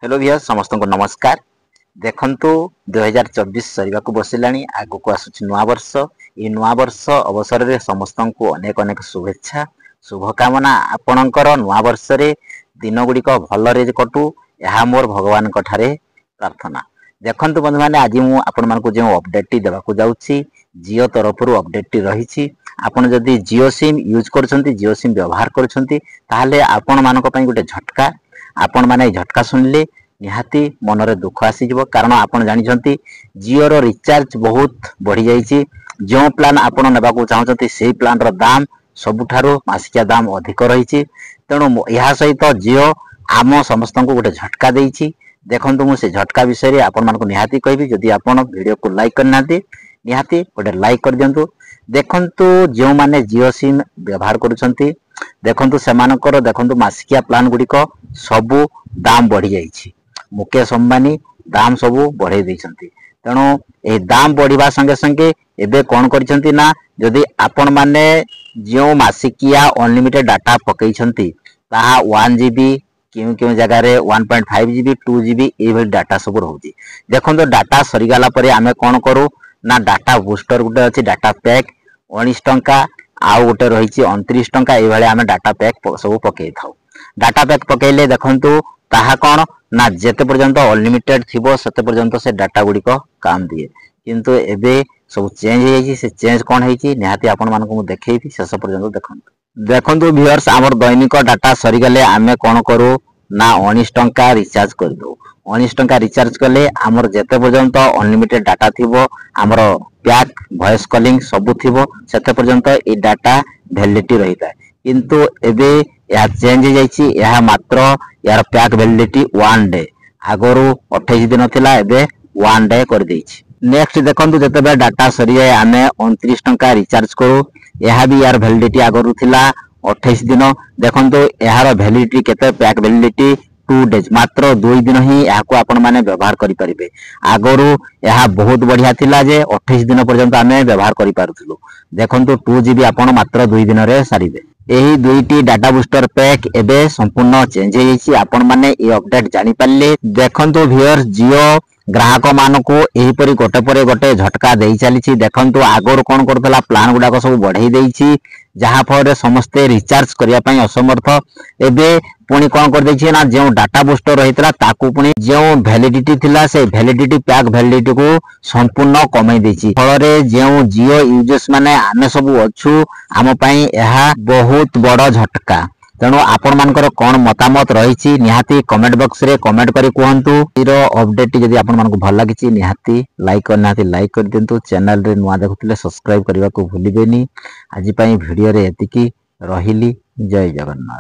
Hello भैया समस्त को नमस्कार। देखंतु 2024 सरिबा को बसिलानी आगु को आसुछि नुआ वर्ष। ए नुआ वर्ष अवसर रे समस्त को अनेक अनेक शुभेच्छा शुभकामना। आपणकर नुआ वर्ष रे दिन गुडी को भल रे कटू यहा मोर भगवान कठारे प्रार्थना। देखंतु बंधु माने आज मु आपण मान को जे अपडेट टी देबा को जाउछि जियो तरफ रु अपडेट टी रहिछि। आपण जदि जियो सिम यूज करछंती जियो सिम व्यवहार करछंती ताहाले आपण मान को पई गुटे झटका। आपण माने झटका सुनले निहाती मनरे दुख आसीजिवो कारण आपण जानिछंती जियो रो रिचार्ज बहुत बढ़ी जाईछि। जो प्लान आपण नेबा को चाहछंती सेही प्लान रो दाम सबुठारो मासिकिया दाम अधिक रहिछि। तेणु यहा सहित जियो आम समस्त को गोटे झटका देइछि। देखंतु मु से झटका विषय रे आपण मान को निहाती कहबी। जदि आपण वीडियो को लाइक करनाती निहाती गोटे लाइक कर दियंतु। देखंतु जो माने जियो सिम व्यवहार करूछंती देखंतु सेमानकर देखंतु मासिकिया प्लान गुडी को सबु दाम बढ़ी जाईछि। मुकेश अंबानी दाम सबु बढ़ाई देइछंती। तेणु ए दाम बढ़िबा संगे संगे एबे कोन करिसंती ना जदि आपण माने जो मासिकिया अनलिमिटेड डाटा पकईछंती ताहा 1 जीबी क्यों क्यों जगह रे 1.5 जीबी 2 जीबी ए भली डाटा सब रहउची। देखंतु डाटा सरी गला परे आमे कोन करू ना डाटा बूस्टर गुटे अछि डाटा पैक 19 टंका आउ गोटे रही 29 टंका ए भले आमे डाटा पैक सब पकई थाउ। डाटा पैक पकईले देखंतु ताहा कोन ना जेते पर्यंत अनलिमिटेड थिबो सेते पर्यंत से डाटा गुडी को काम दिए। किंतु एबे सब चेंज हो जाई। से चेंज कोन हेची निहाती आपण मान को देखैबी शेष पर्यंत देखंतु। देखंतु व्यूअर्स हमर दैनिक डाटा सरी गले आमे कोन करू ना 19 टंका रिचार्ज कर दो। 19 टंका रिचार्ज कले हमर जेते पर्यंत अनलिमिटेड डाटा थिबो हमर पैक वॉइस कॉलिंग सब थिबो सेते पर्यंत ए डाटा वैलिडिटी रहिता। किंतु एबे या चेंज हो जाईची। यह मात्र यार पैक वैलिडिटी 1 डे आगरु 28 दिन थिला एबे 1 डे कर देइछि। नेक्स्ट देखंतु जते डाटा सरी जाय आमे 29 टंका रिचार्ज करू। यह भी यार वैलिडिटी आगरु थिला 28 दिन। देखंतु यार वैलिडिटी केते पैक वैलिडिटी 2 डेज मात्र 2 दिन ही याको आपण माने व्यवहार करि परिबे। आगरु यह बहुत बढ़िया थिला जे 28 दिन पर्यंत आमे व्यवहार करि पारुथुलु। देखंतु 2 जीबी आपण मात्र 2 दिन रे सारिबे। एही दुईटी डाटा बूस्टर पैक एबे संपूर्ण चेंज हो जाईछि। आपण माने ए अपडेट जानि पाले। देखंतु व्यूअर्स जियो ग्राहक मानको एही परि गोटे परे गोटे झटका देई चलीछि। देखंतु आगोर कोन करतला प्लान गुडा को सब बढ़ाई देइछि जहा फरे समस्ते रिचार्ज करिया पई असमर्थ। एबे पुनी कोन कर देछि ना जे डाटा बूस्टर रहितला ताकू पुनी जे वैलिडिटी थिला से वैलिडिटी पैक वैलिडिटी को संपूर्ण कमाई देछि। फलरे जे जियो यूजर्स माने आमे सब अछु आम पई एहा बहुत बड़ झटका। तेणु आपण मानकर कोन मतामत रहिछि निहाती कमेंट बॉक्स रे कमेंट करी कहंतु। इरो अपडेट जदि आपण मानको भल लागिछि निहाती लाइक कर दियंतु। चैनल रे नुआ देखुथिले सब्सक्राइब करबा को भूलिबेनी। आज पई वीडियो रे एतिकी रहिली। जय जगन्नाथ।